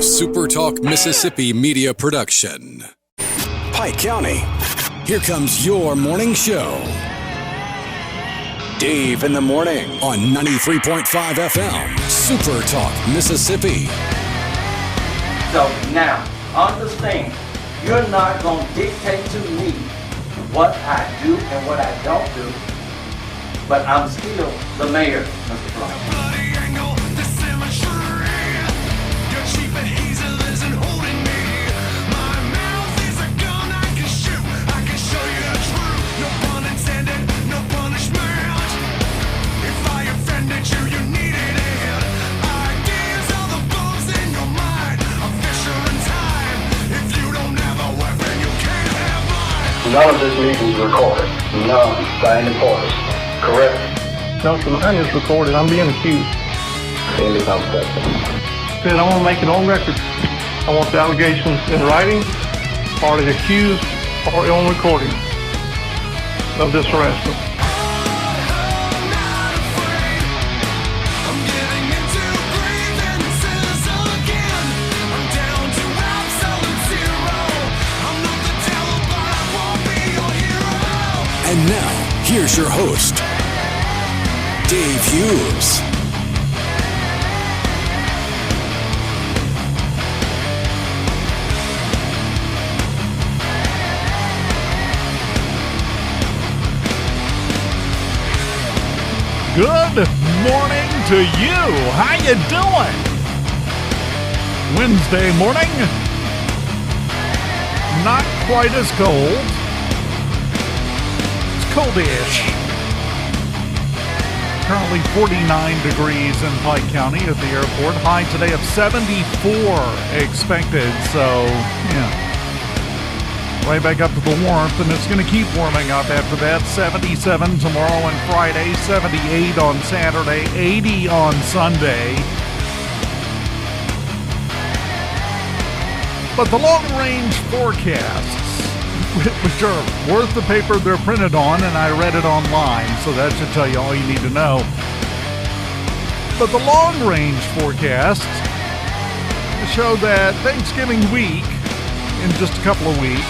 SuperTalk Mississippi media production. Pike County, here comes your morning show. Dave in the morning on 93.5 FM, SuperTalk Mississippi. So now, understand, you're not going to dictate to me what I do and what I don't do, but I'm still the mayor, Mr. Brown. None of this meeting is recorded. None by any parties. Correct? No, sir, mine is recorded. I'm being accused. Any contact. Said I want to make it on record. I want the allegations in writing, party accused, party on recording of this harassment. And now, here's your host, Dave Hughes. Good morning to you. How you doing? Wednesday morning. Not quite as cold. Coldish. Currently 49 degrees in Pike County at the airport. High today of 74 expected. So, yeah. Right back up to the warmth, and it's going to keep warming up after that. 77 tomorrow and Friday. 78 on Saturday. 80 on Sunday. But the long-range forecasts, which are worth the paper they're printed on, and I read it online, so that should tell you all you need to know. But the long-range forecasts show that Thanksgiving week, in just a couple of weeks,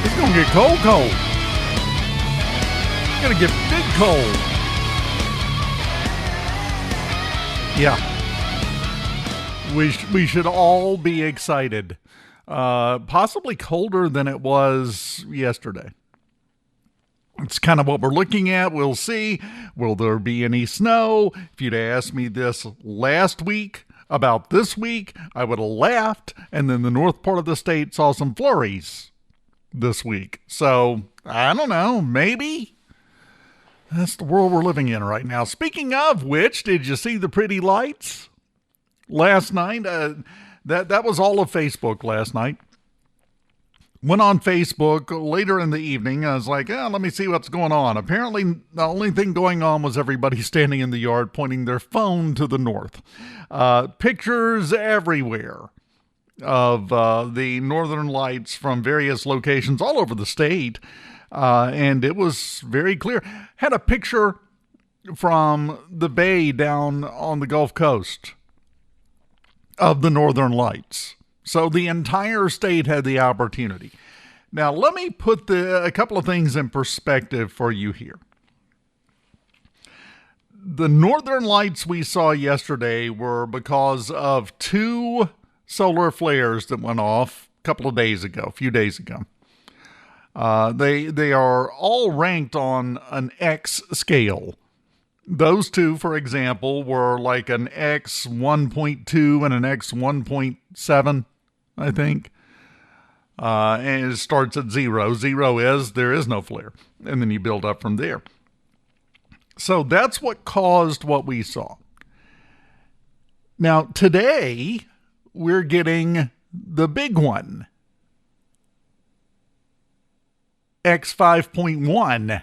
it's going to get cold. It's going to get big cold. Yeah. We should all be excited. Possibly colder than it was yesterday. It's kind of what we're looking at. We'll see. Will there be any snow? If you'd asked me this last week about this week, I would have laughed. And then the north part of the state saw some flurries this week. So, I don't know. Maybe. That's the world we're living in right now. Speaking of which, did you see the pretty lights last night? That was all of Facebook last night. Went on Facebook later in the evening. I was like, let me see what's going on. Apparently, the only thing going on was everybody standing in the yard pointing their phone to the north. Pictures everywhere of the northern lights from various locations all over the state. And it was very clear. Had a picture from the bay down on the Gulf Coast of the northern lights. So the entire state had the opportunity. Now, let me put a couple of things in perspective for you here. The northern lights we saw yesterday were because of two solar flares that went off a few days ago. They are all ranked on an X scale. Those two, for example, were like an X 1.2 and an X 1.7, I think. And it starts at 0. 0 is there is no flare. And then you build up from there. So that's what caused what we saw. Now, today, we're getting the big one. X 5.1.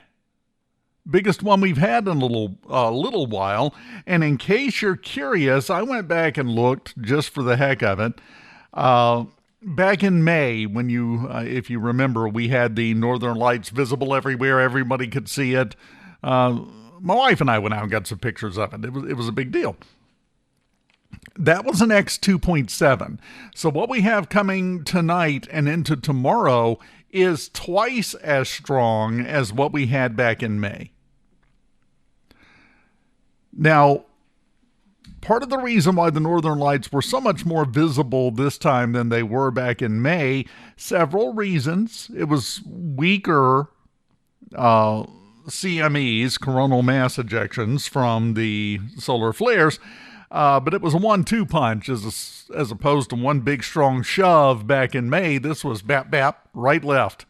Biggest one we've had in a little while. And in case you're curious, I went back and looked just for the heck of it. Back in May, when if you remember, we had the northern lights visible everywhere. Everybody could see it. My wife and I went out and got some pictures of it. It was a big deal. That was an X 2.7. So what we have coming tonight and into tomorrow is twice as strong as what we had back in May. Now, part of the reason why the northern lights were so much more visible this time than they were back in May, several reasons. It was weaker CMEs, coronal mass ejections, from the solar flares, but it was a 1-2 punch as opposed to one big strong shove back in May. This was bap, bap, right, left.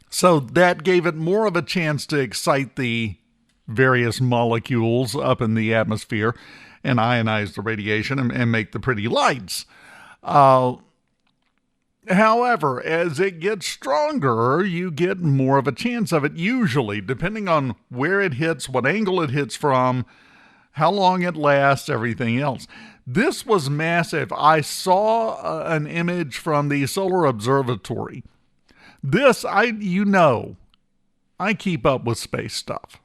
So that gave it more of a chance to excite the various molecules up in the atmosphere and ionize the radiation and make the pretty lights. However, as it gets stronger, you get more of a chance of it, usually, depending on where it hits, what angle it hits from, how long it lasts, everything else. This was massive. I saw an image from the Solar Observatory. This, I keep up with space stuff.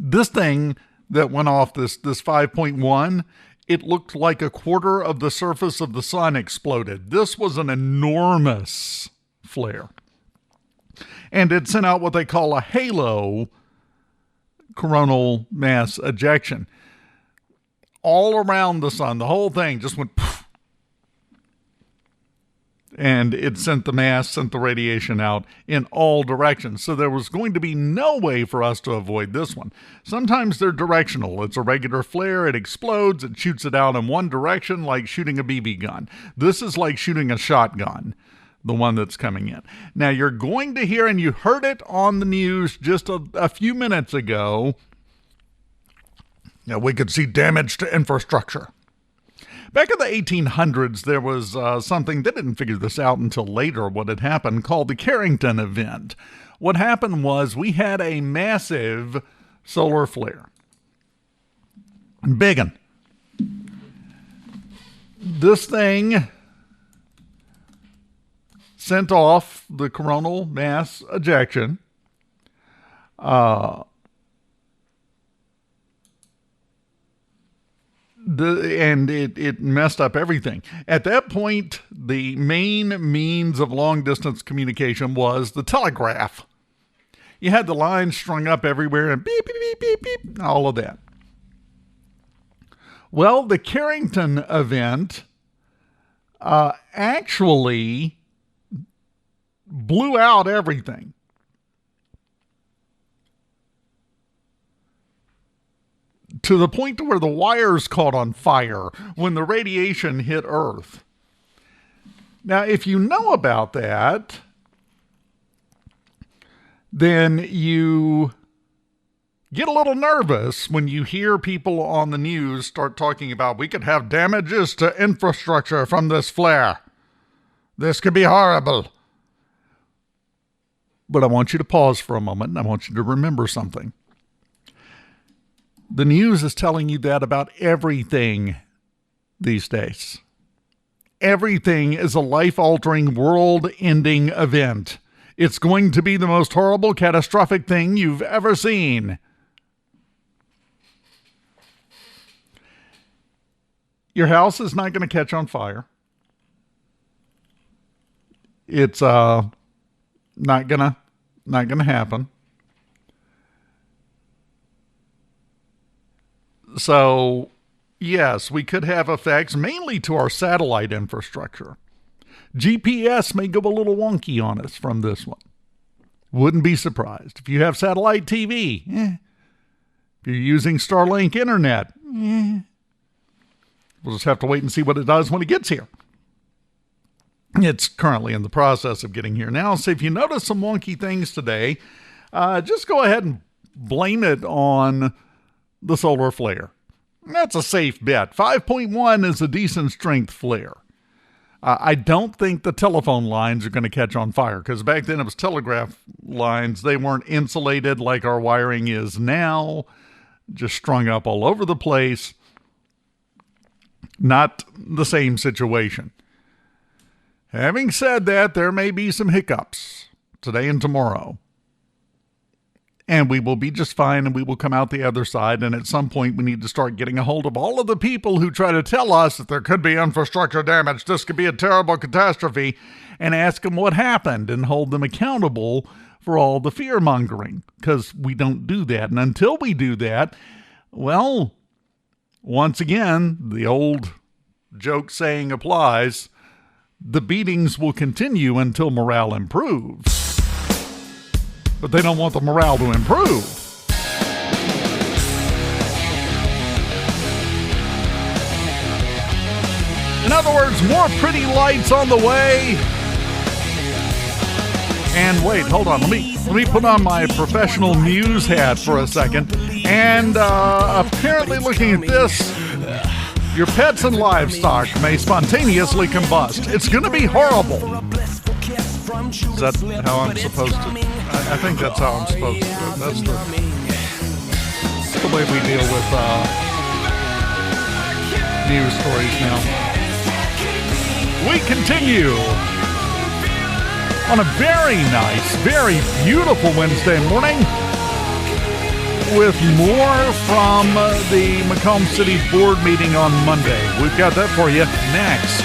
This thing that went off, this 5.1, it looked like a quarter of the surface of the sun exploded. This was an enormous flare. And it sent out what they call a halo coronal mass ejection. All around the sun, the whole thing just went poof. And it sent the radiation out in all directions. So there was going to be no way for us to avoid this one. Sometimes they're directional. It's a regular flare. It explodes. It shoots it out in one direction, like shooting a BB gun. This is like shooting a shotgun, the one that's coming in. Now, you're going to hear, and you heard it on the news just a few minutes ago, we could see damage to infrastructure. Back in the 1800s, there was something, they didn't figure this out until later, what had happened, called the Carrington event. What happened was we had a massive solar flare. Big one. This thing sent off the coronal mass ejection. And it messed up everything. At that point, the main means of long-distance communication was the telegraph. You had the lines strung up everywhere and beep, beep, beep, beep, beep, all of that. Well, the Carrington event actually blew out everything. To the point to where the wires caught on fire when the radiation hit Earth. Now, if you know about that, then you get a little nervous when you hear people on the news start talking about, we could have damages to infrastructure from this flare. This could be horrible. But I want you to pause for a moment, and I want you to remember something. The news is telling you that about everything these days. Everything is a life-altering, world-ending event. It's going to be the most horrible, catastrophic thing you've ever seen. Your house is not going to catch on fire. It's not gonna happen. So, yes, we could have effects mainly to our satellite infrastructure. GPS may go a little wonky on us from this one. Wouldn't be surprised. If you have satellite TV, if you're using Starlink internet, we'll just have to wait and see what it does when it gets here. It's currently in the process of getting here now. So if you notice some wonky things today, just go ahead and blame it on the solar flare. That's a safe bet. 5.1 is a decent strength flare. I don't think the telephone lines are going to catch on fire, because back then it was telegraph lines. They weren't insulated like our wiring is now, just strung up all over the place. Not the same situation. Having said that, there may be some hiccups today and tomorrow. and we will be just fine, and we will come out the other side. And at some point, we need to start getting a hold of all of the people who try to tell us that there could be infrastructure damage, this could be a terrible catastrophe, and ask them what happened and hold them accountable for all the fear-mongering, because we don't do that. And until we do that, well, once again, the old joke saying applies, the beatings will continue until morale improves. But they don't want the morale to improve. In other words, more pretty lights on the way. And wait, hold on. Let me put on my professional news hat for a second. And apparently looking at this, your pets and livestock may spontaneously combust. It's going to be horrible. Is that how I'm supposed to? I think that's how I'm supposed to. That's the way we deal with news stories now. We continue on a very nice, very beautiful Wednesday morning with more from the Macomb City Board meeting on Monday. We've got that for you next.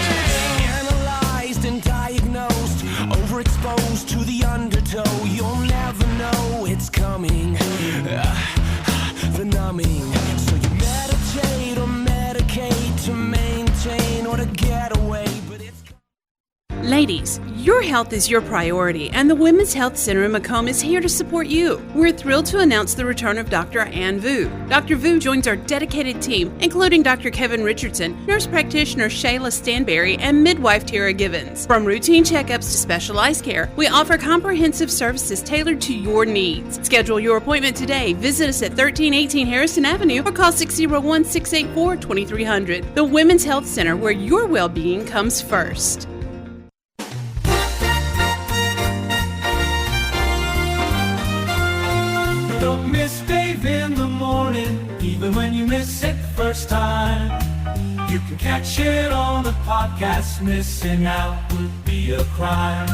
Analyzed and diagnosed, overexposed to the undertow. You'll never know it's coming. The numbing. So you meditate or medicate to maintain or to get away, but it's... Ladies, your health is your priority, and the Women's Health Center in Macomb is here to support you. We're thrilled to announce the return of Dr. Ann Vu. Dr. Vu joins our dedicated team, including Dr. Kevin Richardson, nurse practitioner Shayla Stanberry, and midwife Tara Givens. From routine checkups to specialized care, we offer comprehensive services tailored to your needs. Schedule your appointment today. Visit us at 1318 Harrison Avenue or call 601-684-2300. The Women's Health Center, where your well-being comes first. Don't miss Dave in the morning, even when you miss it the first time. You can catch it on the podcast. Missing out would be a crime.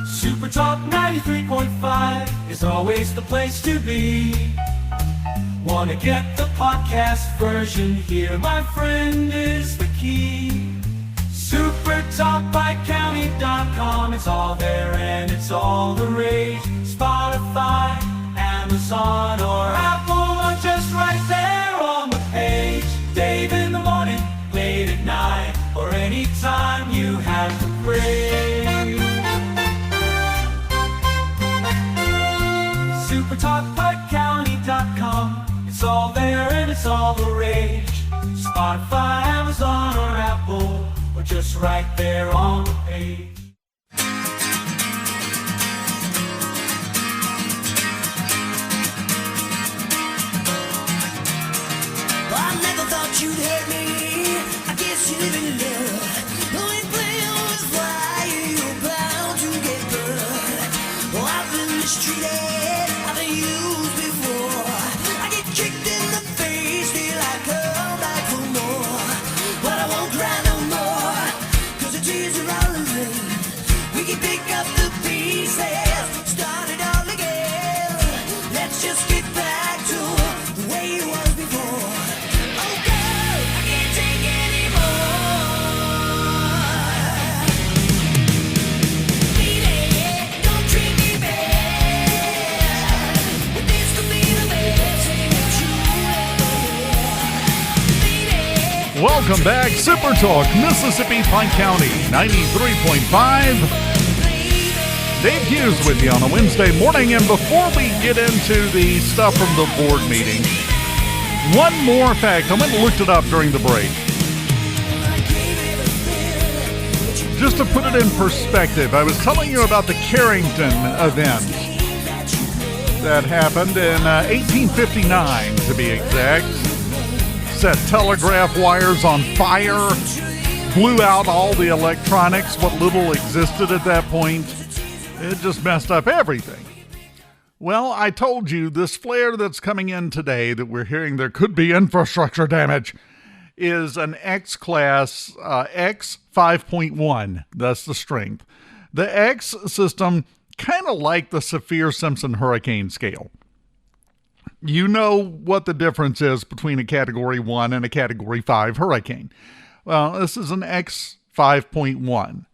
SuperTalk 93.5 is always the place to be. Wanna get the podcast version? Here, my friend, is the key. SuperTalkPikeCounty.com. It's all there and it's all the rage. Spotify, Amazon or Apple, or just right there on the page. Dave in the morning, late at night, or anytime you have the crave. SuperTalkPikeCounty.com. It's all there and it's all the rage. Spotify, Amazon or Apple, or just right there on the page. I never thought you'd hurt me. I guess you live in love. Knowing playing was why you're bound to get burned. Oh, I've been mistreated, I've been used before. I get kicked in the face, feel I come back for more. But I won't cry no more, cause the tears are all in vain. We can pick up the pieces, start it all again. Let's just get back to the way it was before. Welcome back, Super Talk, Mississippi, Pike County, 93.5. Dave Hughes with you on a Wednesday morning. And before we get into the stuff from the board meeting, one more fact. I went and looked it up during the break. Just to put it in perspective, I was telling you about the Carrington event that happened in 1859, to be exact. Set telegraph wires on fire, blew out all the electronics, what little existed at that point. It just messed up everything. Well, I told you this flare that's coming in today that we're hearing there could be infrastructure damage is an X-class X 5.1. That's the strength. The X system, kind of like the Saffir-Simpson hurricane scale. You know what the difference is between a Category 1 and a Category 5 hurricane. Well, this is an X5.1.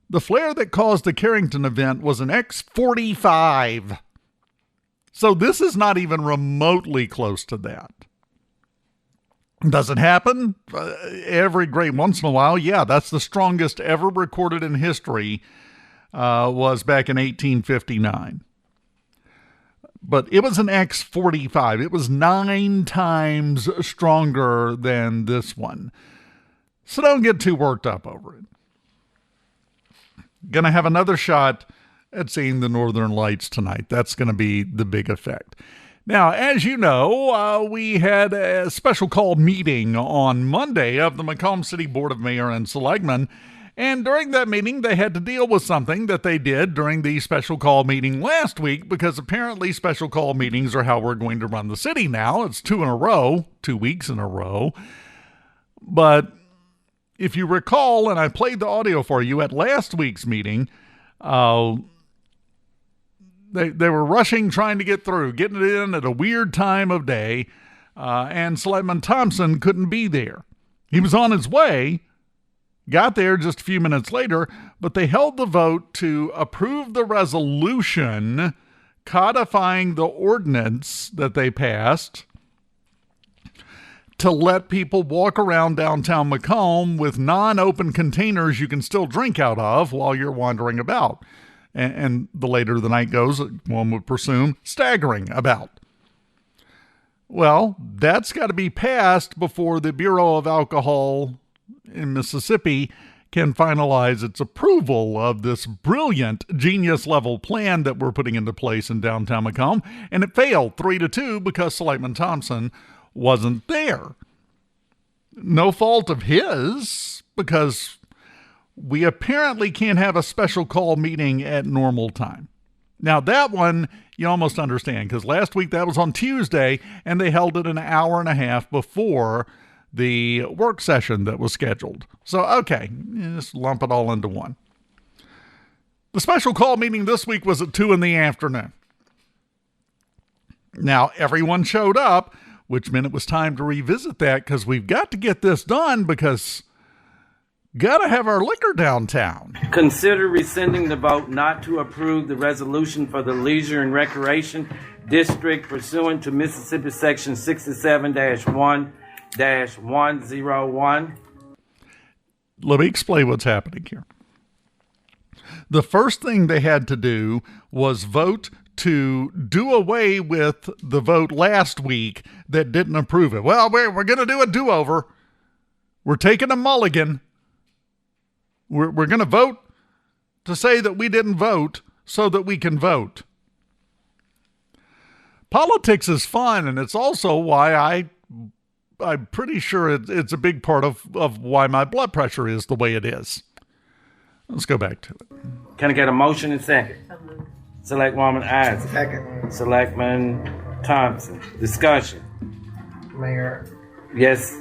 The flare that caused the Carrington event was an X45. So this is not even remotely close to that. Does it happen? Every great once in a while, yeah. That's the strongest ever recorded in history, was back in 1859. But it was an X45. It was 9 times stronger than this one. So don't get too worked up over it. Going to have another shot at seeing the Northern Lights tonight. That's going to be the big effect. Now, as you know, we had a special call meeting on Monday of the Macomb City Board of Mayor and Selectmen. And during that meeting, they had to deal with something that they did during the special call meeting last week, because apparently special call meetings are how we're going to run the city now. It's 2 in a row, 2 weeks in a row. But if you recall, and I played the audio for you at last week's meeting, they were rushing, trying to get through, getting it in at a weird time of day, and Selectman Thompson couldn't be there. He was on his way, got there just a few minutes later, but they held the vote to approve the resolution codifying the ordinance that they passed to let people walk around downtown Macomb with non-open containers you can still drink out of while you're wandering about. And the later the night goes, one would presume, staggering about. Well, that's got to be passed before the Bureau of Alcohol in Mississippi can finalize its approval of this brilliant genius-level plan that we're putting into place in downtown Macomb. And it failed 3-2 because Selectman Thompson wasn't there. No fault of his, because we apparently can't have a special call meeting at normal time. Now, that one you almost understand, because last week that was on Tuesday, and they held it an hour and a half before the work session that was scheduled. So, okay, just lump it all into one. The special call meeting this week was at 2 in the afternoon. Now, everyone showed up, which meant it was time to revisit that, because we've got to get this done, because gotta have our liquor downtown. Consider rescinding the vote not to approve the resolution for the Leisure and Recreation District pursuant to Mississippi Section 67-1-101. Let me explain what's happening here. The first thing they had to do was vote to do away with the vote last week that didn't approve it. Well, we're going to do a do-over. We're taking a mulligan. We're going to vote to say that we didn't vote so that we can vote. Politics is fun, and it's also why I'm pretty sure it's a big part of why my blood pressure is the way it is. Let's go back to it. Can I get a motion and second? Selectwoman Isaac. Second. Selectman Thompson. Discussion. Mayor, Yes.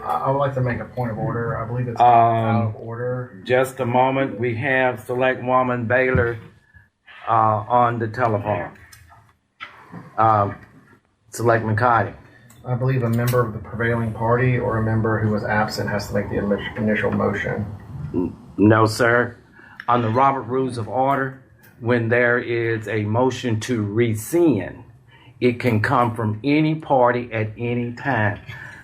I would like to make a point of order. I believe it's out of order. Just a moment. We have Selectwoman Baylor on the telephone. Selectman Cotty. I believe a member of the prevailing party or a member who was absent has to make the initial motion. No, sir. On the Robert Rules of Order, when there is a motion to rescind, it can come from any party at any time.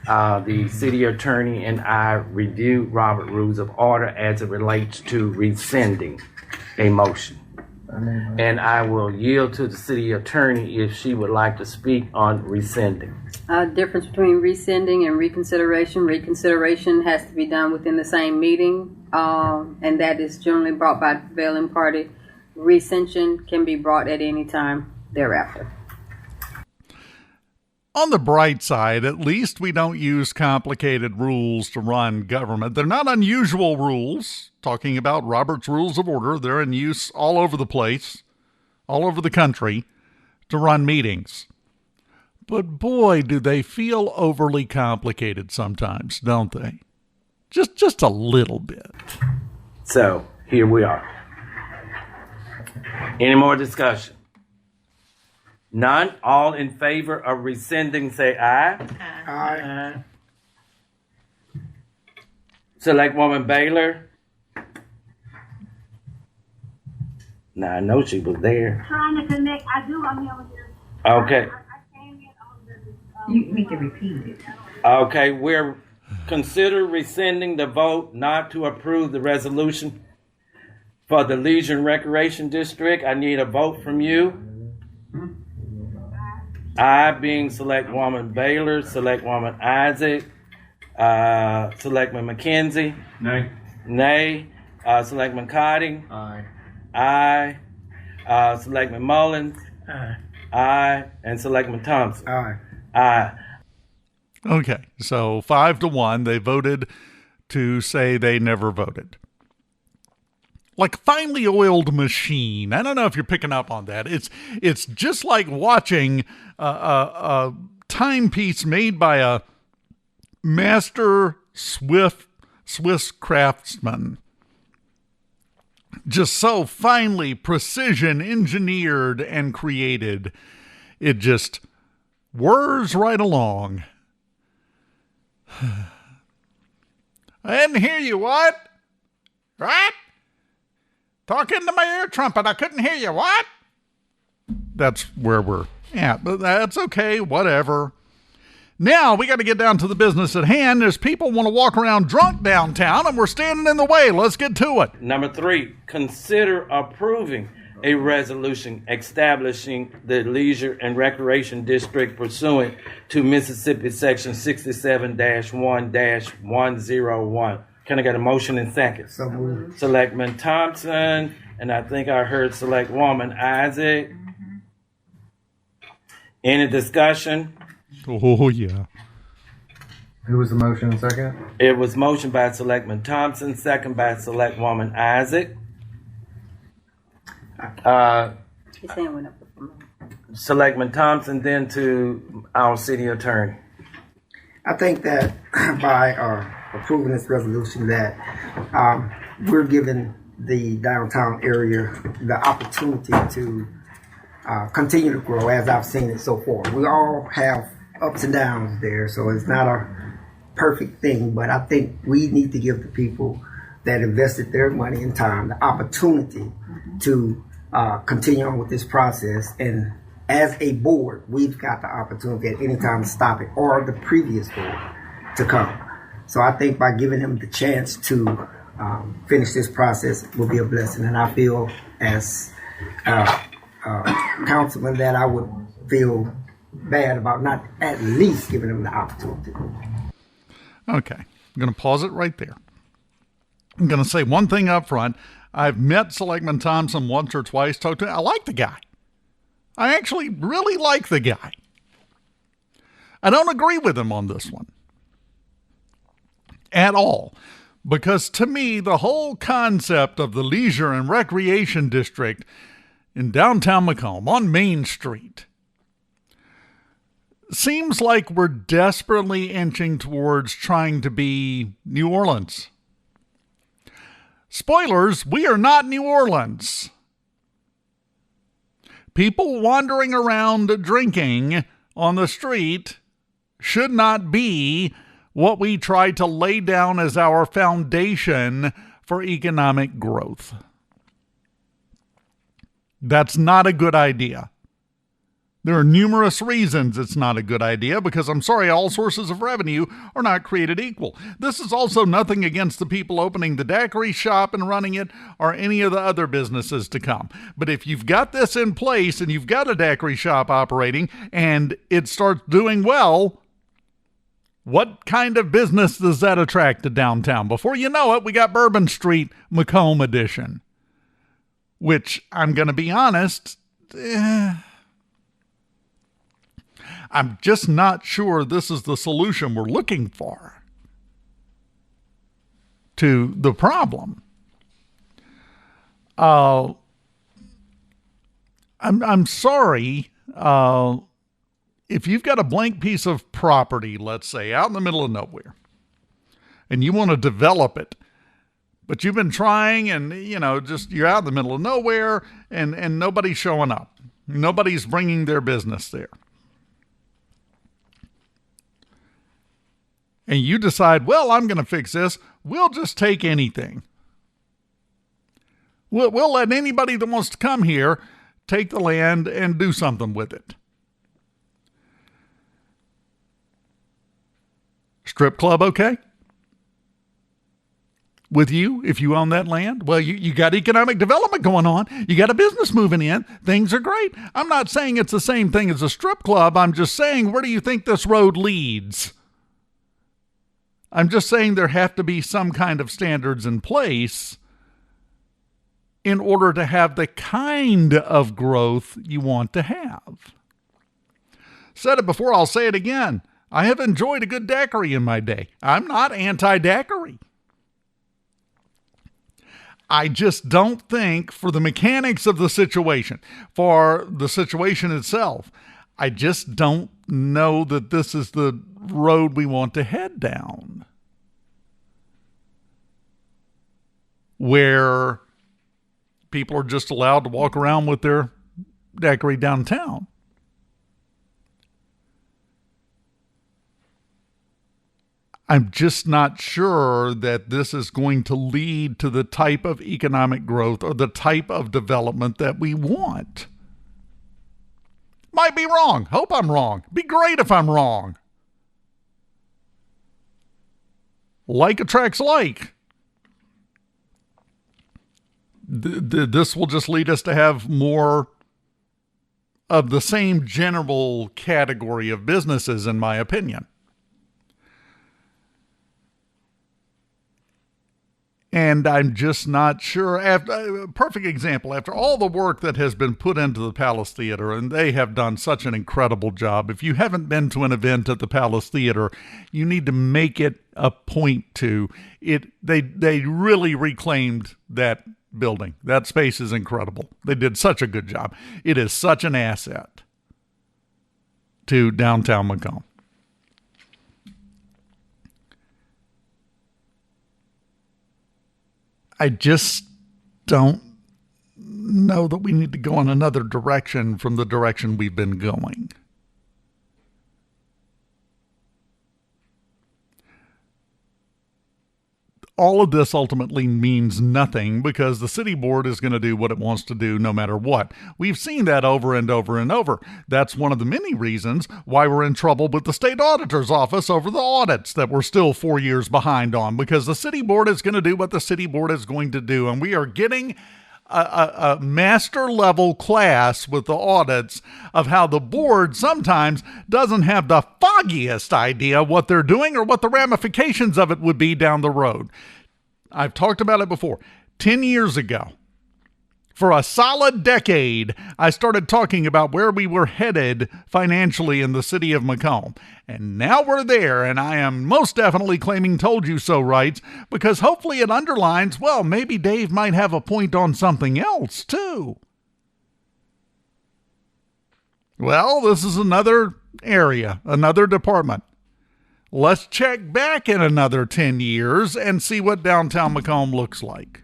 The city attorney and I review Robert Rules of Order as it relates to rescinding a motion. And I will yield to the city attorney if she would like to speak on rescinding. Difference between rescinding and reconsideration. Reconsideration has to be done within the same meeting, and that is generally brought by the prevailing party. Rescission can be brought at any time thereafter. On the bright side, at least we don't use complicated rules to run government. They're not unusual rules. Talking about Robert's Rules of Order, they're in use all over the place, all over the country, to run meetings. But boy, do they feel overly complicated sometimes, don't they? Just a little bit. So, here we are. Any more discussion? None. All in favor of rescinding, say aye. Aye. Selectwoman Baylor. Now I know she was there. Trying to connect. I do. I'm here. Okay. I came in on the. You need to repeat it. Okay, we're consider rescinding the vote not to approve the resolution for the Leisure and Recreation District. I need a vote from you. I being Selectwoman Baylor, Selectwoman Isaac, Selectman McKenzie. Nay. Nay. Selectman Cotting. Aye. Aye. Selectman Mullins. Aye. Aye. And Selectman Thompson. Aye. Aye. Okay, so 5-1, they voted to say they never voted. Like a finely oiled machine. I don't know if you're picking up on that. It's just like watching a timepiece made by a master Swiss craftsman. Just so finely precision engineered and created. It just whirs right along. I didn't hear you, what? Right? Talking to my ear trumpet, I couldn't hear you, what? That's where we're at, but that's okay, whatever. Now, we got to get down to the business at hand. There's people want to walk around drunk downtown, and we're standing in the way. Let's get to it. Number 3, consider approving a resolution establishing the Leisure and Recreation District pursuant to Mississippi Section 67-1-101. Can I get a motion in second? So moved. Selectman Thompson, and I think I heard Selectwoman Isaac. Any discussion? Oh, yeah. Who was the motion second? It was motion by Selectman Thompson, second by Selectwoman Isaac. His hand went up. Selectman Thompson, then to our city attorney. I think that by approving this resolution that we're giving the downtown area the opportunity to continue to grow as I've seen it so far. We all have ups and downs there, so it's not a perfect thing, but I think we need to give the people that invested their money and time the opportunity to continue on with this process. And as a board, we've got the opportunity at any time to stop it, or the previous board to come. So I think by giving them the chance to finish this process will be a blessing. And I feel as councilman that I would feel bad about not at least giving them the opportunity. Okay, I'm going to pause it right there. I'm going to say one thing up front. I've met Selectman Thompson once or twice, talked to him. I like the guy. I actually really like the guy. I don't agree with him on this one at all, because to me, the whole concept of the Leisure and Recreation District in downtown Macomb on Main Street seems like we're desperately inching towards trying to be New Orleans. Spoilers, we are not New Orleans. People wandering around drinking on the street should not be what we try to lay down as our foundation for economic growth. That's not a good idea. There are numerous reasons it's not a good idea, because I'm sorry, all sources of revenue are not created equal. This is also nothing against the people opening the daiquiri shop and running it, or any of the other businesses to come. But if you've got this in place and you've got a daiquiri shop operating and it starts doing well, what kind of business does that attract to downtown? Before you know it, we got Bourbon Street Macomb edition, which I'm going to be honest, I'm just not sure this is the solution we're looking for to the problem. I'm sorry, if you've got a blank piece of property, let's say, out in the middle of nowhere, and you want to develop it, but you've been trying and, you're out in the middle of nowhere and nobody's showing up. Nobody's bringing their business there. And you decide, well, I'm going to fix this. We'll just take anything. We'll let anybody that wants to come here take the land and do something with it. Strip club, okay? With you, if you own that land? Well, you got economic development going on. You got a business moving in. Things are great. I'm not saying it's the same thing as a strip club. I'm just saying, where do you think this road leads? I'm just saying there have to be some kind of standards in place in order to have the kind of growth you want to have. Said it before, I'll say it again. I have enjoyed a good daiquiri in my day. I'm not anti-daiquiri. I just don't think, for the mechanics of the situation, for the situation itself, I just don't know that this is the road we want to head down. Where people are just allowed to walk around with their daiquiri downtown. I'm just not sure that this is going to lead to the type of economic growth or the type of development that we want. Might be wrong. Hope I'm wrong. Be great if I'm wrong. Like attracts like. This will just lead us to have more of the same general category of businesses, in my opinion. And I'm just not sure. Perfect example, after all the work that has been put into the Palace Theater, and they have done such an incredible job. If you haven't been to an event at the Palace Theater, you need to make it a point to it. They really reclaimed that building. That space is incredible. They did such a good job. It is such an asset to downtown Macomb. I just don't know that we need to go in another direction from the direction we've been going. All of this ultimately means nothing because the city board is going to do what it wants to do no matter what. We've seen that over and over and over. That's one of the many reasons why we're in trouble with the state auditor's office over the audits that we're still 4 years behind on, because the city board is going to do what the city board is going to do. And we are getting a master level class with the audits of how the board sometimes doesn't have the foggiest idea what they're doing or what the ramifications of it would be down the road. I've talked about it before. 10 years ago, for a solid decade, I started talking about where we were headed financially in the city of Macomb. And now we're there, and I am most definitely claiming told you so rights, because hopefully it underlines, well, maybe Dave might have a point on something else, too. Well, this is another area, another department. Let's check back in another 10 years and see what downtown Macomb looks like,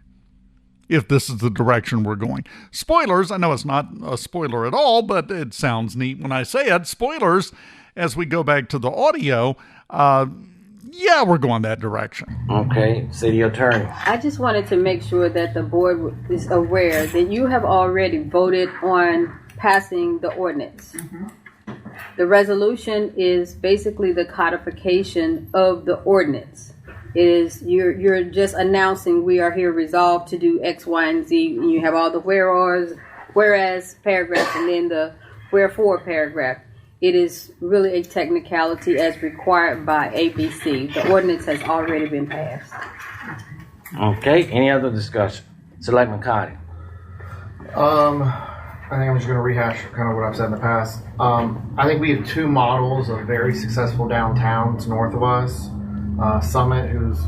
if this is the direction we're going. Spoilers, I know it's not a spoiler at all, but it sounds neat when I say it. Spoilers, as we go back to the audio, yeah, we're going that direction. Okay, city attorney. I just wanted to make sure that the board is aware that you have already voted on passing the ordinance. Mm-hmm. The resolution is basically the codification of the ordinance. It is you're just announcing we are here resolved to do X, Y, and Z. And you have all the whereas paragraph and then the wherefore paragraph. It is really a technicality as required by ABC. The ordinance has already been passed. Okay, any other discussion? Selectman Cotty. I think I'm just going to rehash kind of what I've said in the past. I think we have two models of very successful downtowns north of us. Summit, who's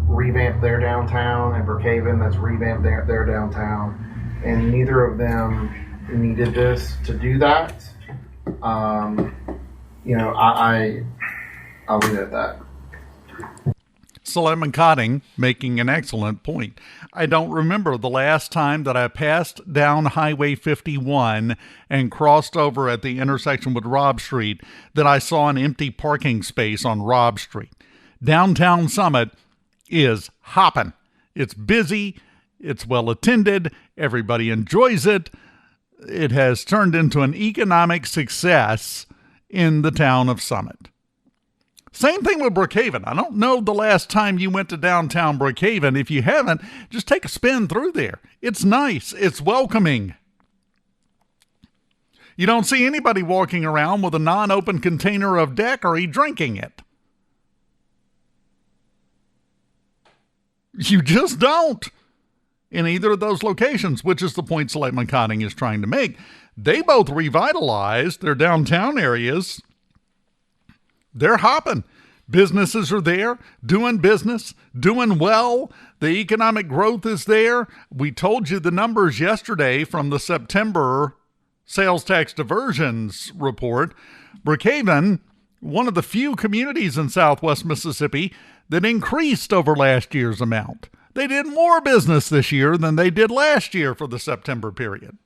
revamped their downtown, and Brookhaven, that's revamped their downtown. And neither of them needed this to do that. I'll leave it at that. Selectman Cotting making an excellent point. I don't remember the last time that I passed down Highway 51 and crossed over at the intersection with Robb Street that I saw an empty parking space on Robb Street. Downtown Summit is hopping. It's busy. It's well attended. Everybody enjoys it. It has turned into an economic success in the town of Summit. Same thing with Brookhaven. I don't know the last time you went to downtown Brookhaven. If you haven't, just take a spin through there. It's nice. It's welcoming. You don't see anybody walking around with a non-open container of daiquiri drinking it. You just don't in either of those locations, which is the point Selectman Cotting is trying to make. They both revitalized their downtown areas. They're hopping. Businesses are there, doing business, doing well. The economic growth is there. We told you the numbers yesterday from the September sales tax diversions report. Brookhaven, one of the few communities in Southwest Mississippi that increased over last year's amount. They did more business this year than they did last year for the September period.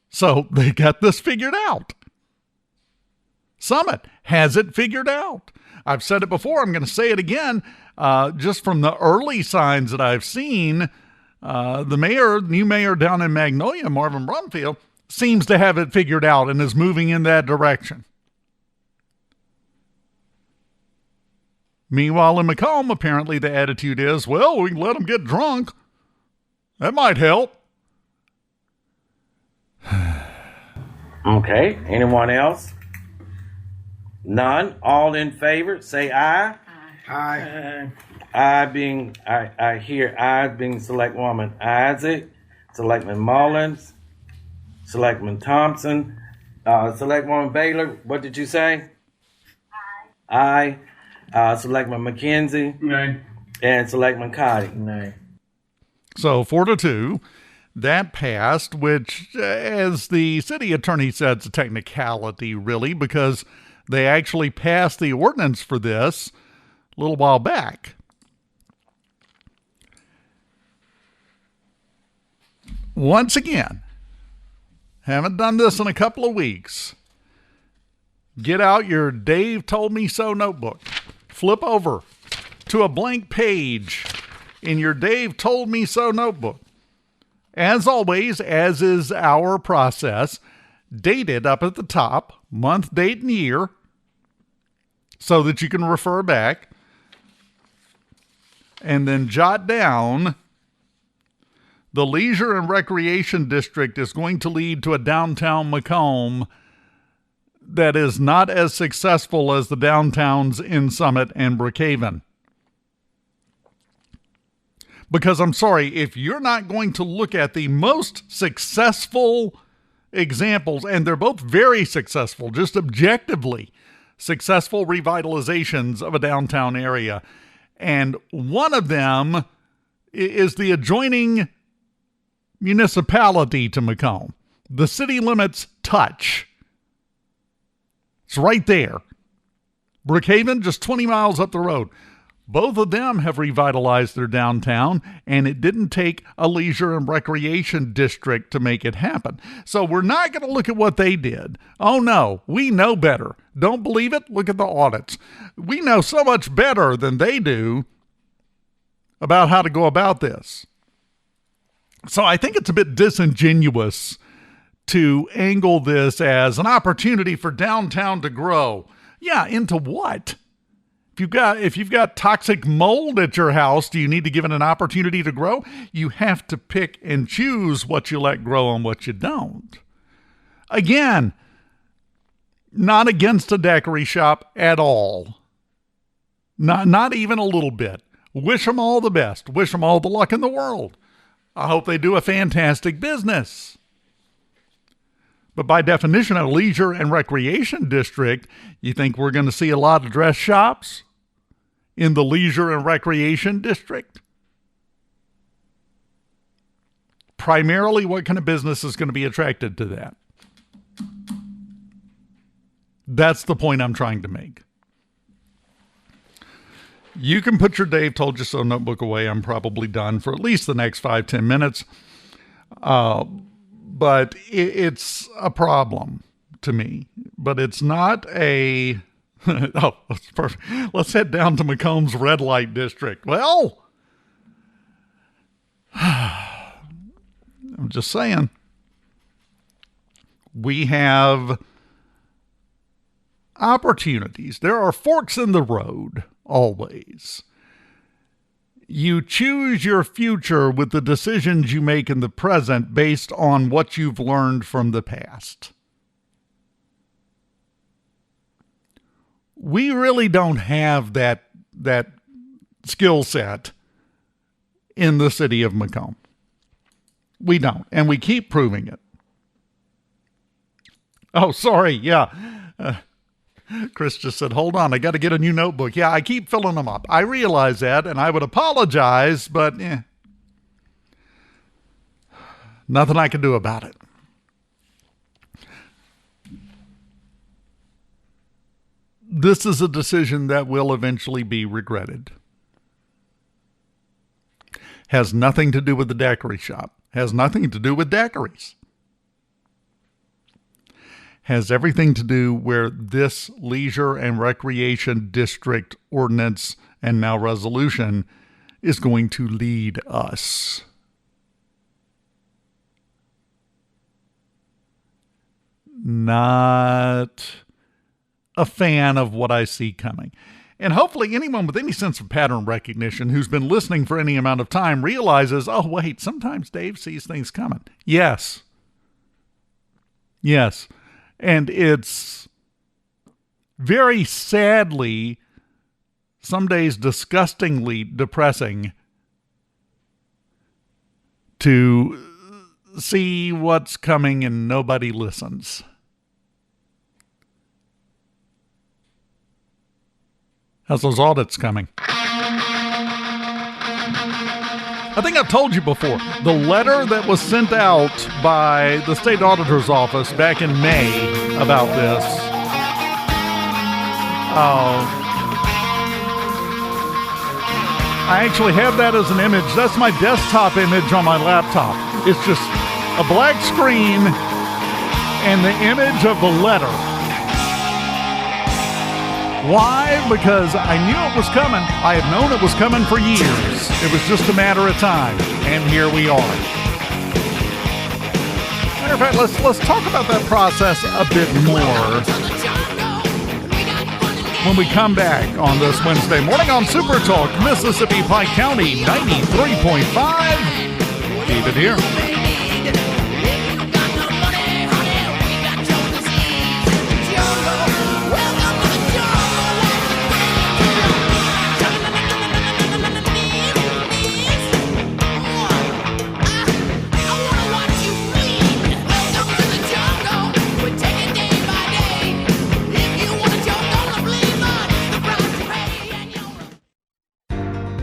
So they got this figured out. Summit has it figured out. I've said it before. I'm going to say it again. Just from the early signs that I've seen, the new mayor down in Magnolia, Marvin Brumfield, seems to have it figured out and is moving in that direction. Meanwhile, in Macomb, apparently the attitude is, well, we can let them get drunk. That might help. Okay. Anyone else? None. All in favor, say aye. Aye. I hear aye being Selectwoman Isaac, Selectman Mullins, Selectman Thompson, Selectwoman Baylor. What did you say? Aye. Selectman McKenzie. Nay. And Selectman Cotting. Nay. So 4-2, that passed, which, as the city attorney said, it's a technicality, really, because they actually passed the ordinance for this a little while back. Once again, haven't done this in a couple of weeks. Get out your Dave Told Me So notebook. Flip over to a blank page in your Dave Told Me So notebook. As always, as is our process, date it up at the top, month, date, and year, so that you can refer back, and then jot down the Leisure and Recreation District is going to lead to a downtown Macomb that is not as successful as the downtowns in Summit and Brookhaven. Because I'm sorry, if you're not going to look at the most successful examples, and they're both very successful, just objectively successful revitalizations of a downtown area, and one of them is the adjoining municipality to Macomb. The city limits touch. It's right there. Brookhaven, just 20 miles up the road. Both of them have revitalized their downtown, and it didn't take a leisure and recreation district to make it happen. So we're not going to look at what they did. Oh, no, we know better. Don't believe it? Look at the audits. We know so much better than they do about how to go about this. So I think it's a bit disingenuous to angle this as an opportunity for downtown to grow. Yeah, into what? If you've got toxic mold at your house, do you need to give it an opportunity to grow? You have to pick and choose what you let grow and what you don't. Again, not against a daiquiri shop at all. Not even a little bit. Wish them all the best. Wish them all the luck in the world. I hope they do a fantastic business. But by definition, a leisure and recreation district, you think we're going to see a lot of dress shops in the leisure and recreation district? Primarily, what kind of business is going to be attracted to that? That's the point I'm trying to make. You can put your Dave Told You So notebook away. I'm probably done for at least the next 5-10 minutes. But it's a problem to me. But it's not a... oh, that's perfect. Let's head down to Macomb's red light district. Well, I'm just saying. We have opportunities. There are forks in the road, always. You choose your future with the decisions you make in the present based on what you've learned from the past. We really don't have that skill set in the city of Macomb. We don't, and we keep proving it. Oh, sorry, yeah. Chris just said, hold on, I got to get a new notebook. Yeah, I keep filling them up. I realize that, and I would apologize, but nothing I can do about it. This is a decision that will eventually be regretted. Has nothing to do with the daiquiri shop. Has nothing to do with daiquiris. Has everything to do where this leisure and recreation district ordinance and now resolution is going to lead us. Not a fan of what I see coming. And hopefully anyone with any sense of pattern recognition who's been listening for any amount of time realizes, oh, wait, sometimes Dave sees things coming. Yes. Yes. And it's very sadly, some days disgustingly depressing to see what's coming and nobody listens. How's those audits coming? I think I've told you before, the letter that was sent out by the state auditor's office back in May about this. I actually have that as an image. That's my desktop image on my laptop. It's just a black screen and the image of the letter. Why? Because I knew it was coming. I had known it was coming for years. It was just a matter of time. And here we are. Matter of fact, let's talk about that process a bit more when we come back on this Wednesday morning on SuperTalk, Mississippi Pike County 93.5. Keep it here.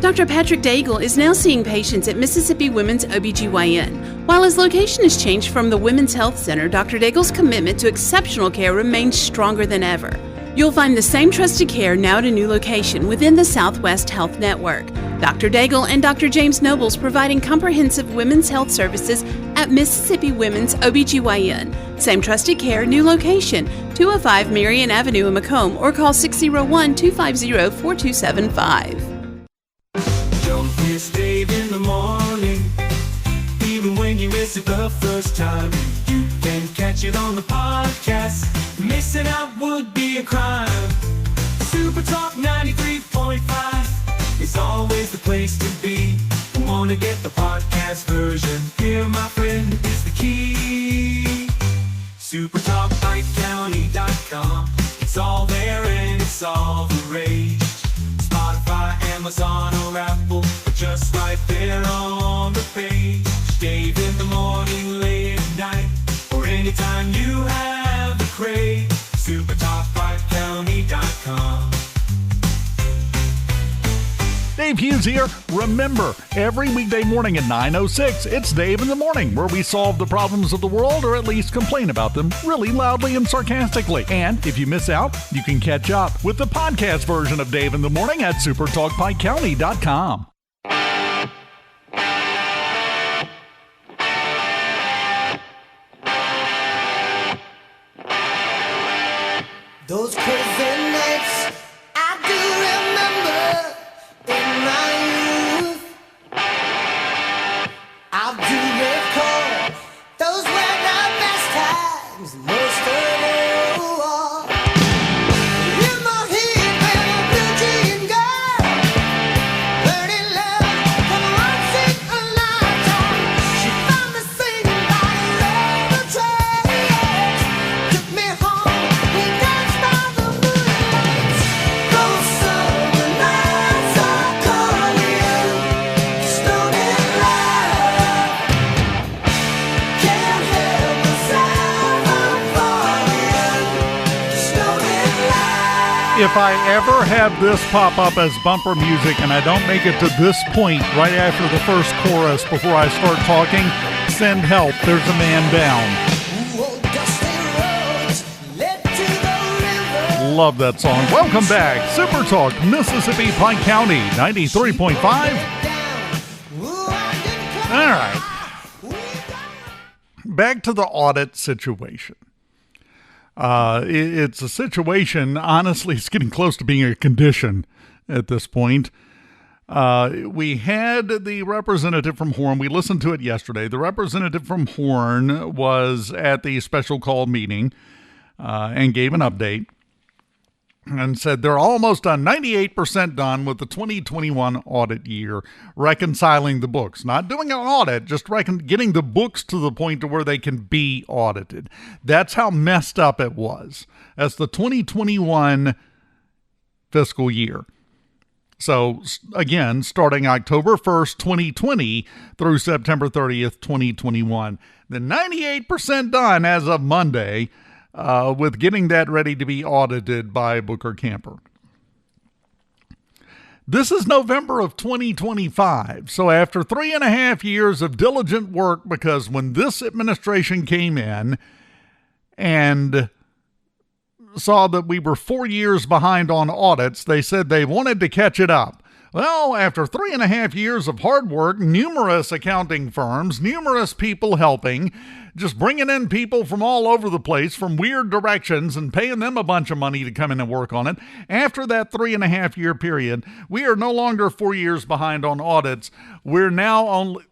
Dr. Patrick Daigle is now seeing patients at Mississippi Women's OBGYN. While his location has changed from the Women's Health Center, Dr. Daigle's commitment to exceptional care remains stronger than ever. You'll find the same trusted care now at a new location within the Southwest Health Network. Dr. Daigle and Dr. James Nobles providing comprehensive women's health services at Mississippi Women's OBGYN. Same trusted care, new location, 205 Marion Avenue in Macomb, or call 601-250-4275. Don't miss Dave in the morning. Even when you miss it the first time, you can catch it on the podcast. Missing out would be a crime. SuperTalk 93.5 is always the place to be. Wanna get the podcast version? Here, my friend, is the key. SuperTalkPikeCounty.com. It's all there and it's all the rage. Spotify, Amazon, or Apple, but just right there on the page. Dave in the morning, late at night, or anytime you have the crave. SuperTalkPikeCounty.com. Dave Hughes here. Remember, every weekday morning at 9:06, it's Dave in the Morning, where we solve the problems of the world, or at least complain about them really loudly and sarcastically. And if you miss out, you can catch up with the podcast version of Dave in the Morning at SuperTalkPikeCounty.com. Those crazy nights I do remember in my youth. I do recall those were the best times, most of all. In my heat with a blue jean girl, learning love from once in a lifetime. She found me singing by the river trail, took me home, we danced by the moonlight. Those summer nights are calling, stoned in love. Can't help myself, I'm falling, stoned in love. If I ever have this pop up as bumper music and I don't make it to this point right after the first chorus before I start talking, send help. There's a man down. Old dusty roads led to the river. Love that song. Welcome back. Super Talk, Mississippi, Pike County, 93.5. All right. Back to the audit situation. It's a situation, honestly, it's getting close to being a condition at this point. We had the representative from Horn. We listened to it yesterday. The representative from Horn was at the special call meeting and gave an update and said they're almost done, 98% done with the 2021 audit year, reconciling the books. Not doing an audit, just getting the books to the point to where they can be audited. That's how messed up it was. That's the 2021 fiscal year. So, again, starting October 1st, 2020 through September 30th, 2021. The 98% done as of Monday, with getting that ready to be audited by Booker Camper. This is November of 2025. So after 3.5 years of diligent work, because when this administration came in and saw that we were 4 years behind on audits, they said they wanted to catch it up. Well, after 3.5 years of hard work, numerous accounting firms, numerous people helping, just bringing in people from all over the place, from weird directions, and paying them a bunch of money to come in and work on it. After that 3.5 year period, we are no longer 4 years behind on audits. We're now only...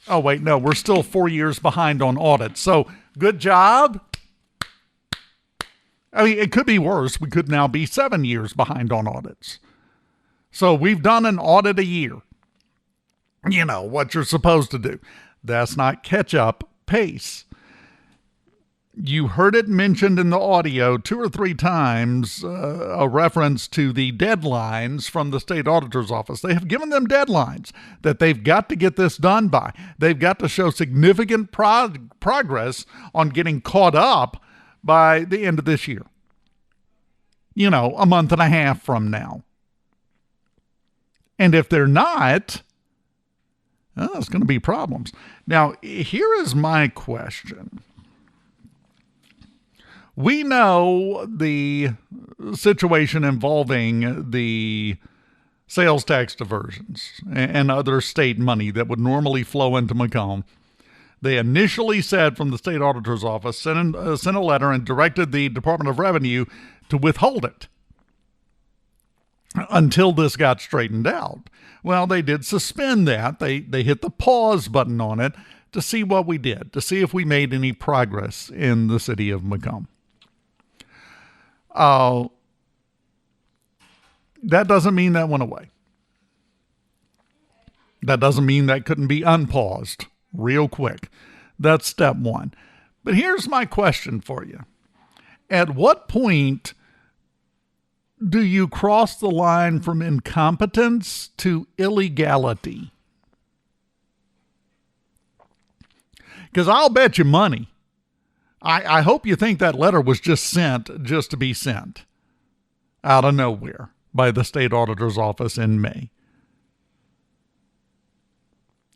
Oh, wait, no, we're still 4 years behind on audits. So, good job. I mean, it could be worse. We could now be 7 years behind on audits. So we've done an audit a year. You know, what you're supposed to do. That's not catch-up pace. You heard it mentioned in the audio 2 or 3 times, a reference to the deadlines from the state auditor's office. They have given them deadlines that they've got to get this done by. They've got to show significant progress on getting caught up by the end of this year. You know, a month and a half from now. And if they're not, well, there's going to be problems. Now, here is my question. We know the situation involving the sales tax diversions and other state money that would normally flow into Macomb. They initially said from the state auditor's office, sent a letter and directed the Department of Revenue to withhold it until this got straightened out. Well, they did suspend that. They hit the pause button on it to see what we did, to see if we made any progress in the city of Macomb. That doesn't mean that went away. That doesn't mean that couldn't be unpaused real quick. That's step one. But here's my question for you. At what point do you cross the line from incompetence to illegality? Because I'll bet you money. I hope you think that letter was just sent just to be sent out of nowhere. by the state auditor's office in May.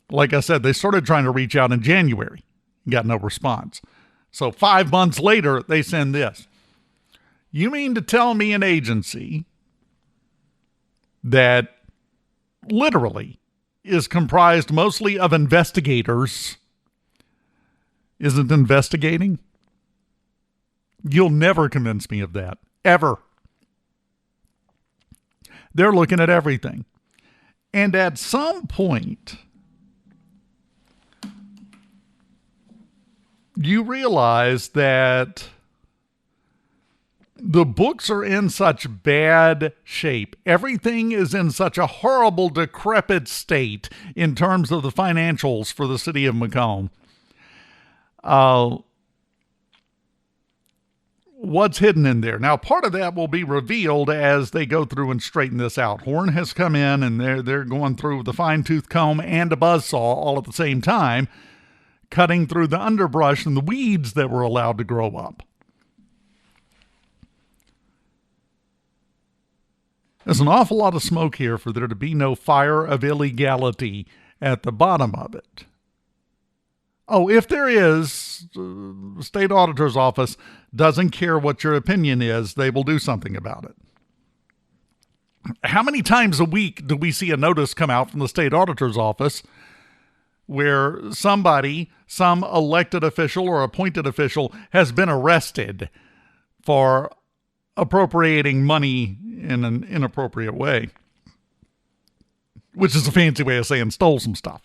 Like I said, they started trying to reach out in January. Got no response. So 5 months later, they send this. You mean to tell me an agency that literally is comprised mostly of investigators isn't investigating? You'll never convince me of that. Ever. They're looking at everything. And at some point, you realize that the books are in such bad shape. Everything is in such a horrible, decrepit state in terms of the financials for the city of Macomb. What's hidden in there? Now, part of that will be revealed as they go through and straighten this out. Horn has come in, and they're going through with a fine-tooth comb and a buzzsaw all at the same time, cutting through the underbrush and the weeds that were allowed to grow up. There's an awful lot of smoke here for there to be no fire of illegality at the bottom of it. Oh, if there is, the state auditor's office doesn't care what your opinion is. They will do something about it. How many times a week do we see a notice come out from the state auditor's office where somebody, some elected official or appointed official, has been arrested for appropriating money in an inappropriate way, which is a fancy way of saying stole some stuff?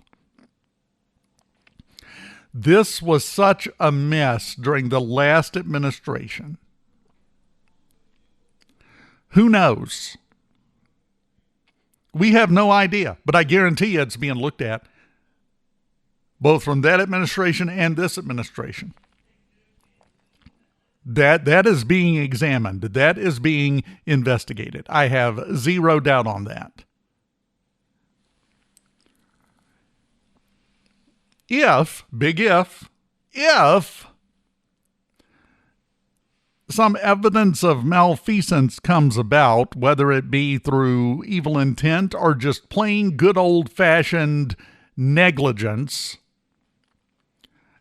This was such a mess during the last administration. Who knows? We have no idea, but I guarantee you it's being looked at, both from that administration and this administration. That is being examined. That is being investigated. I have zero doubt on that. If, big if some evidence of malfeasance comes about, whether it be through evil intent or just plain good old-fashioned negligence,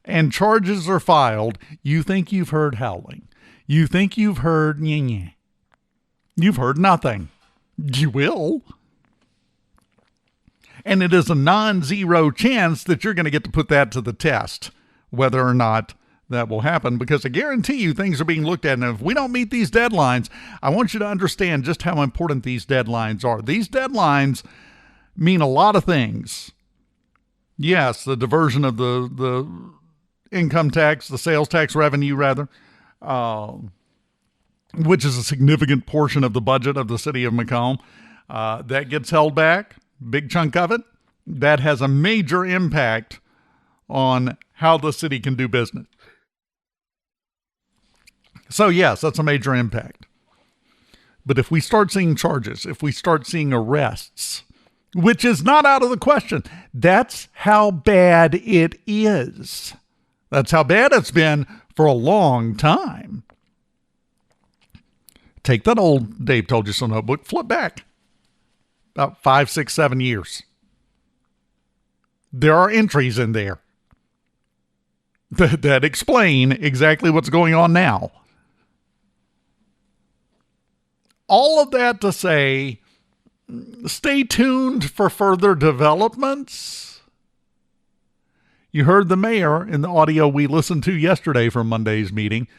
and charges are filed, you think you've heard howling. You think you've heard nyeh. You've heard nothing. You will. And it is a non-zero chance that you're going to get to put that to the test, whether or not that will happen, because I guarantee you things are being looked at. And if we don't meet these deadlines, I want you to understand just how important these deadlines are. These deadlines mean a lot of things. Yes, the diversion of the income tax, the sales tax revenue, rather, which is a significant portion of the budget of the city of Macomb, that gets held back, big chunk of it. That has a major impact on how the city can do business. So yes, that's a major impact. But if we start seeing charges, if we start seeing arrests, which is not out of the question, that's how bad it is. That's how bad it's been for a long time. Take that old Dave Told You So notebook, flip back about 5, 6, 7 years. There are entries in there that explain exactly what's going on now. All of that to say, stay tuned for further developments. You heard the mayor in the audio we listened to yesterday from Monday's meeting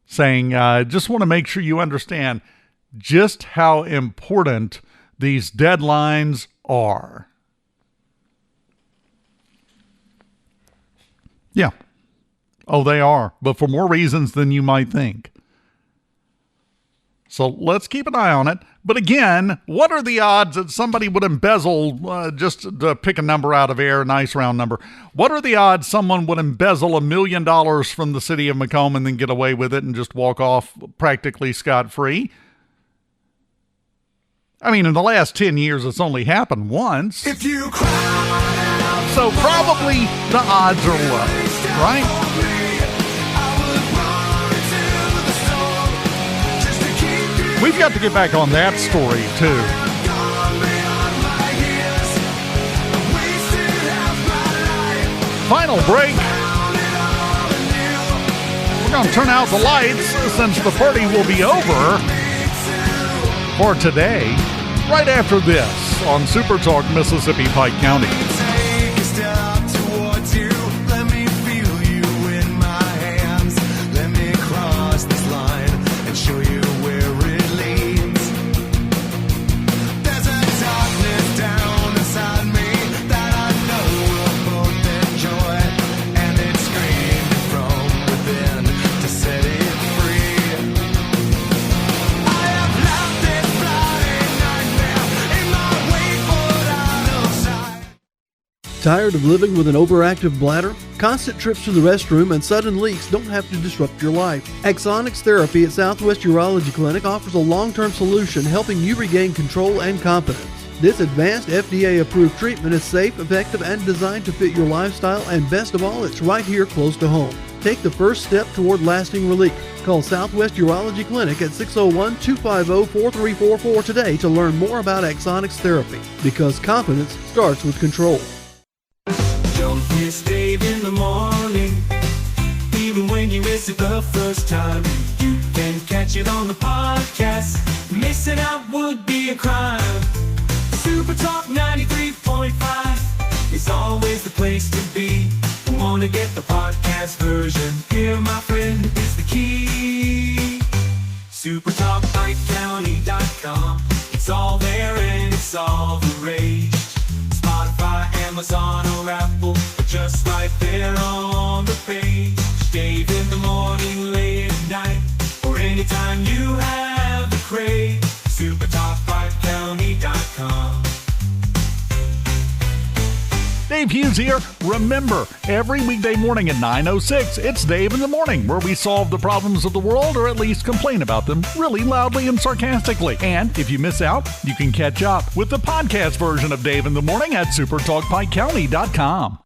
saying, just want to make sure you understand just how important these deadlines are. Yeah. Oh, they are, but for more reasons than you might think. So let's keep an eye on it. But again, what are the odds that somebody would embezzle, just to pick a number out of air, a nice round number, what are the odds someone would embezzle $1 million from the city of Macomb and then get away with it and just walk off practically scot-free? I mean, in the last 10 years, it's only happened once. If you cry, so probably the odds are low, right? We've got to get back on that story, too. Final break. We're going to turn out the lights since the party will be over for today, right after this on SuperTalk Mississippi Pike County. Tired of living with an overactive bladder? Constant trips to the restroom and sudden leaks don't have to disrupt your life. Axonics Therapy at Southwest Urology Clinic offers a long-term solution helping you regain control and confidence. This advanced FDA-approved treatment is safe, effective, and designed to fit your lifestyle, and best of all, it's right here close to home. Take the first step toward lasting relief. Call Southwest Urology Clinic at 601-250-4344 today to learn more about Axonics Therapy, because confidence starts with control. Don't miss Dave in the morning. Even when you miss it the first time, you can catch it on the podcast. Missing out would be a crime. SuperTalk 93.5 is always the place to be. Want to get the podcast version? Here, my friend, is the key. SuperTalkPikeCounty.com. It's all there and it's all the rage. Spotify, Amazon, or Apple, just right there on the page. Dave in the morning, late at night, or anytime you have the crave. SuperTalkPikeCounty.com. Dave Hughes here. Remember, every weekday morning at 9:06, it's Dave in the Morning, where we solve the problems of the world, or at least complain about them really loudly and sarcastically. And if you miss out, you can catch up with the podcast version of Dave in the Morning at SuperTalkPikeCounty.com.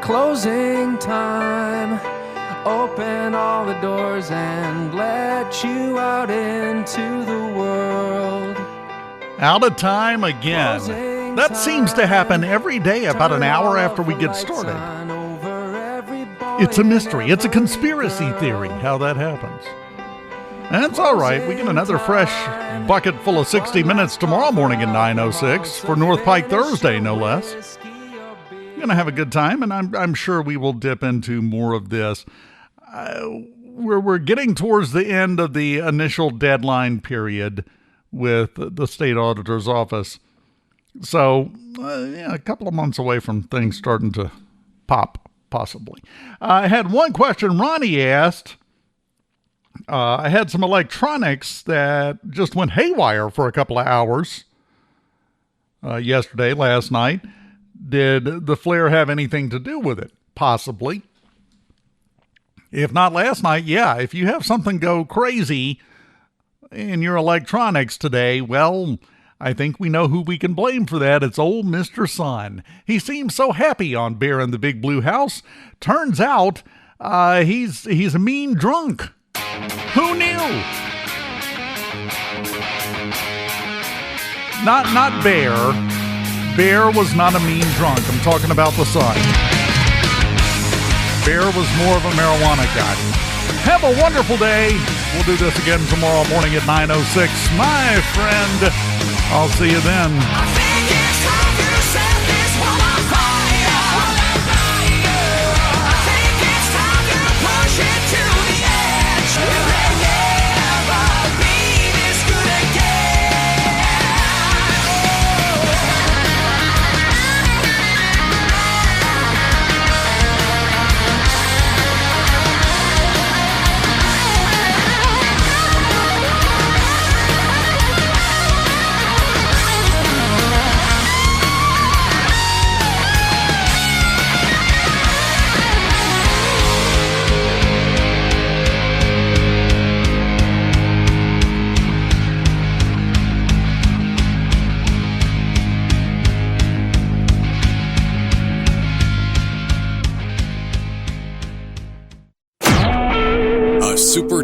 Closing time. Open all the doors and let you out into the world. Out of time again. That seems to happen every day about an hour after we get started. It's a mystery. It's a conspiracy theory how that happens. That's all right. We get another fresh bucket full of 60 minutes tomorrow morning at 9:06 for North Pike Thursday, no less. Going to have a good time, and I'm sure we will dip into more of this. We're getting towards the end of the initial deadline period with the state auditor's office. So, a couple of months away from things starting to pop, possibly. I had one question Ronnie asked. I had some electronics that just went haywire for a couple of hours last night. Did the flare have anything to do with it? Possibly. If not last night, yeah. If you have something go crazy in your electronics today, well, I think we know who we can blame for that. It's old Mr. Sun. He seems so happy on Bear in the Big Blue House. Turns out he's a mean drunk. Who knew? Not Bear. Bear was not a mean drunk. I'm talking about the Sun. Bear was more of a marijuana guy. Have a wonderful day. We'll do this again tomorrow morning at 9:06. My friend, I'll see you then.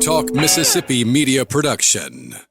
SuperTalk Mississippi Media Production.